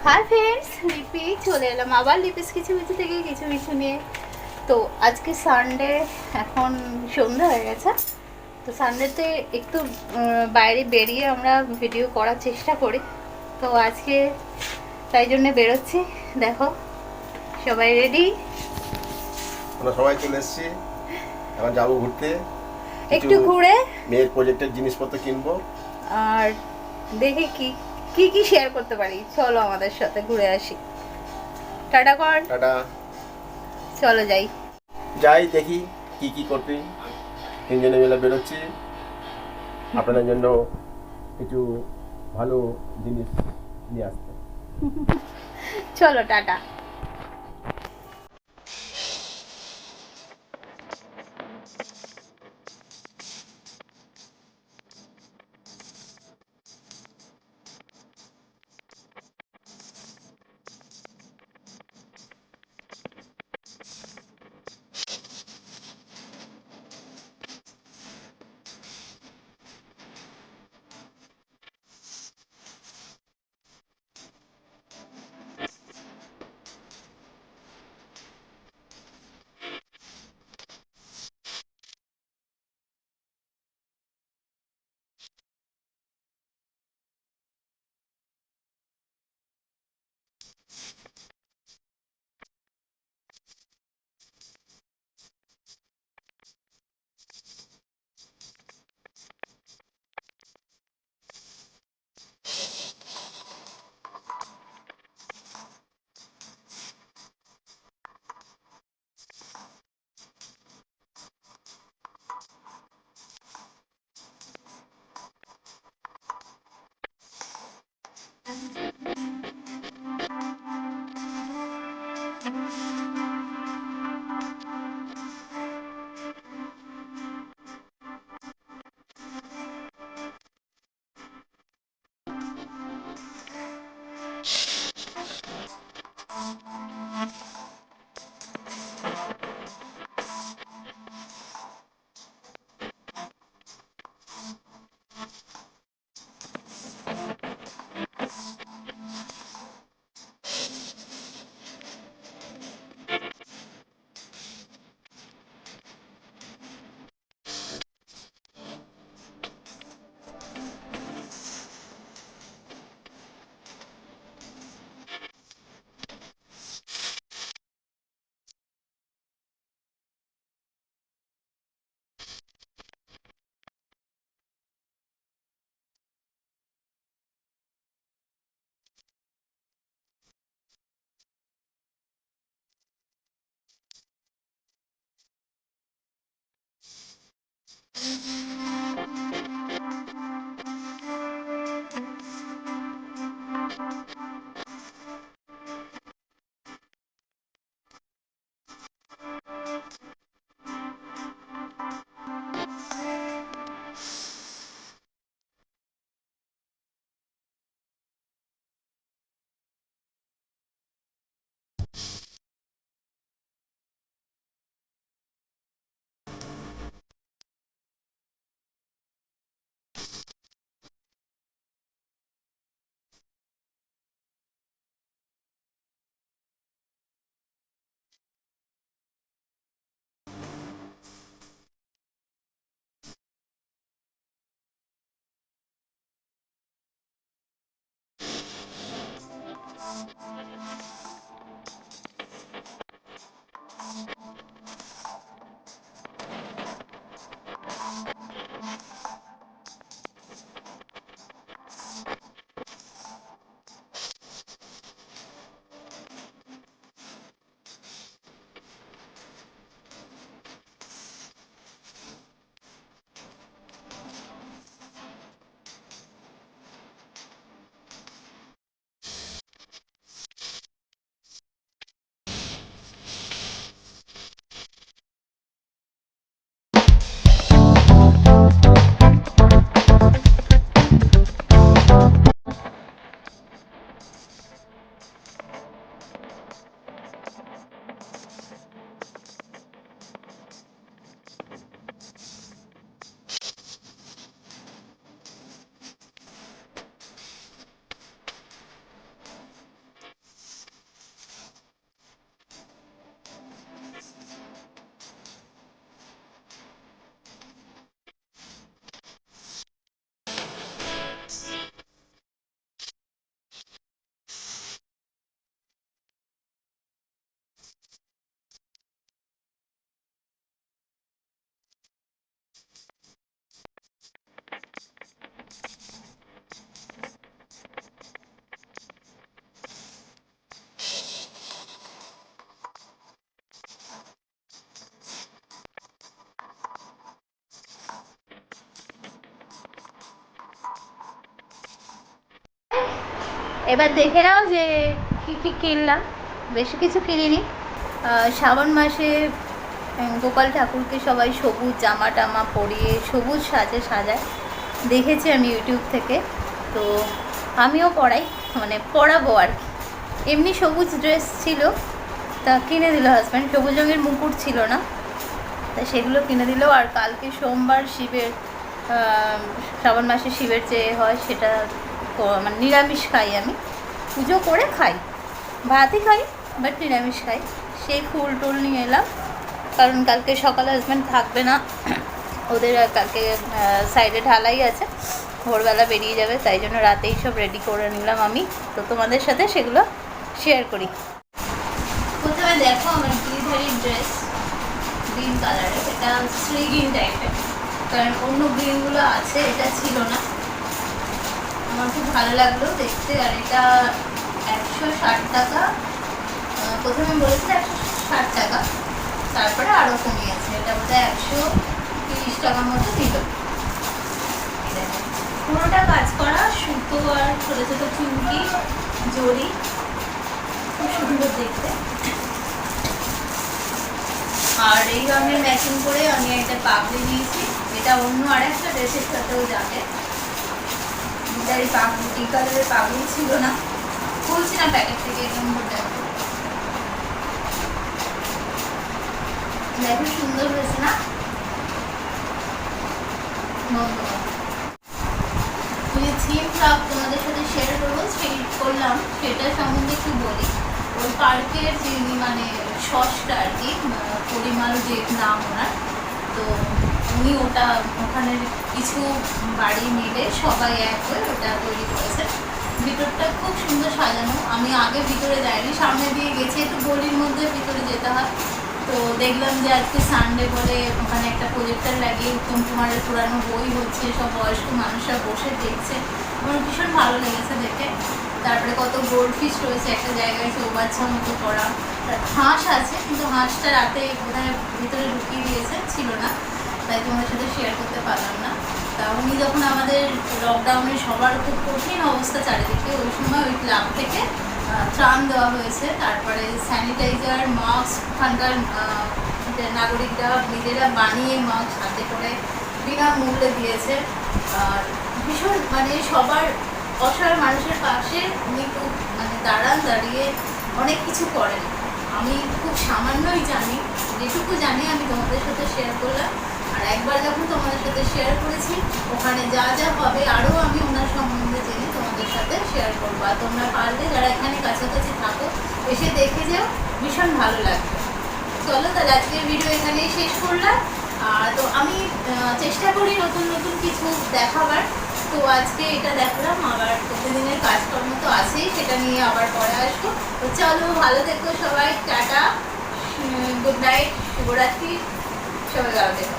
Hi friends, লিপি চলে এলাম আবার লিপিস কিছু কিছু থেকে কিছু কিছু নিয়ে। তো আজকে সানডে, এখন সন্ধ্যা হয়ে গেছে। তো সানডেতে একটু বাইরে বেরিয়ে আমরা ভিডিও করার চেষ্টা করি। তো আজকে তাই জন্য বেরোচ্ছি। দেখো সবাই রেডি। আমরা সবাই চলে এসেছি, এখন যাবো ঘুরতে। একটু ঘুরে মেয়ের প্রজেক্টের জিনিসপত্র কিনবো আর দেখি কি কি কি শেয়ার করতে পারি। চলো আমাদের সাথে ঘুরে আসি। টাটা কর। টাটা। চলো যাই। যাই দেখি কি কি করতে। তিনজনে মিলে বেরোচ্ছি আপনাদের জন্য কিছু ভালো জিনিস নিয়ে আসতে। চলো টাটা। এবার দেখে নাও যে কী কী কিনলাম। বেশি কিছু কিনিনি। শ্রাবণ মাসে গোপাল ঠাকুরকে সবাই সবুজ জামা টামা পরিয়ে সবুজ সাজায়, দেখেছি আমি ইউটিউব থেকে। তো আমিও পরাই, মানে পরাবো আর কি। এমনি সবুজ ড্রেস ছিল, তা কিনে দিল হাজব্যান্ড। সবুজ রঙের মুকুট ছিল না, তা সেগুলো কিনে দিল। আর কালকে সোমবার শিবের, শ্রাবণ মাসে শিবের যে হয় সেটা মানে নিরামিষ খাই আমি, পুজো করে খাই, ভাতই খাই বাট নিরামিষ খাই। সেই ফুল টুল নিয়ে এলাম, কারণ কালকে সকালে হাজব্যান্ড থাকবে না, ওদের কালকে সাইডে ঢালাই আছে, ভোরবেলা বেরিয়ে যাবে, তাই জন্য রাতেই সব রেডি করে নিলাম আমি। তো তোমাদের সাথে সেগুলো শেয়ার করি। প্রথমে দেখো আমার গিরিধারী ড্রেস, গ্রিন কালারের, এটা শ্রী গ্রিন টাইপের, কারণ অন্য গ্রিনগুলো আছে, এটা ছিল না। আমার খুব ভালো লাগলো দেখতে। আর এটা 160 টাকা, প্রথমে বলেছিল 160 টাকা, তারপরে আরও কমিয়েছে, এটা বোধহয় 130 টাকার মতো দিল। পুরোটা কাজ করা, সুতো আর ছোটো ছোটো চুমকি জড়ি, খুব সুন্দর দেখতে। আর এই রঙের ম্যাচিং করে আমি একটা পাগড়ি নিয়েছি, এটা অন্য আর একটা ড্রেসের সাথেও যাবে। এই পাগড়ি টি কালারের পাগড়ি ছিল না, খুলছি না প্যাকেট থেকে, দেখো সুন্দর হয়েছে না? যে থিম ফ্রক তোমাদের সাথে শেয়ার করবো, করলাম সেটা সম্বন্ধে একটু বলি। ওই পার্কের যে মানে সসটা আর কি, পরিমাল যে নাম ওনার, তো উনি ওটা ওখানে কিছু বাড়ি মিলে সবাই এক হয়ে ওটা তৈরি করেছে। ভিতরটা খুব সুন্দর সাজানো। আমি আগে ভিতরে যাইনি, সামনে দিয়ে গেছি, একটু গলির মধ্যে ভিতরে যেতে হয়। তো দেখলাম যে আজকে সানডে বলে ওখানে একটা প্রজেক্টর লাগিয়ে উত্তম কুমারের পুরানো বই হচ্ছে, সব বয়স্ক মানুষরা বসে দেখছে। আমার ভীষণ ভালো লেগেছে দেখে। তারপরে কত গোল্ড ফিশ রয়েছে একটা জায়গায়, চৌবাচ্চা মতো করা। হাঁস আছে, কিন্তু হাঁসটা রাতে বোধহয় ভিতরে ঢুকিয়ে দিয়েছে, ছিল না, তাই তোমাদের সাথে শেয়ার করতে পারলাম না। তা উনি যখন আমাদের লকডাউনে সবার খুব কঠিন অবস্থা চারিদিকে, ওই সময় ওই ক্লাব থেকে ত্রাণ দেওয়া হয়েছে। তারপরে স্যানিটাইজার, মাস্ক, ওখানকার নাগরিকরা নিজেরা বানিয়ে মাস্ক হাতে করে বিনামূল্যে দিয়েছে। আর ভীষণ মানে সবার অসহায় মানুষের পাশে উনি খুব মানে দাঁড়িয়ে অনেক কিছু করেন। আমি খুব সামান্যই জানি, যেটুকু জানি আমি তোমাদের সাথে শেয়ার করলাম। আর একবার যখন তোমাদের সাথে শেয়ার করেছি, ওখানে যা যা হবে আরও আমি ওনার সম্বন্ধে জেনে তোমাদের সাথে শেয়ার করবো। আর তোমরা পারলে যারা এখানে কাছাকাছি থাকো, এসে দেখে যাও, ভীষণ ভালো লাগবে। চলো তাহলে আজকের ভিডিও এখানেই শেষ করলাম। তো আমি চেষ্টা করি নতুন নতুন কিছু দেখাবার। তো আজকে এটা দেখলাম, আবার প্রতিদিনের কাজকর্ম তো আছেই, সেটা নিয়ে আবার পরে আসবো। তো চলো, ভালো থেকো সবাই, টাটা, গুড নাইট, শুভরাত্রি, সবাই ভালো থেকো।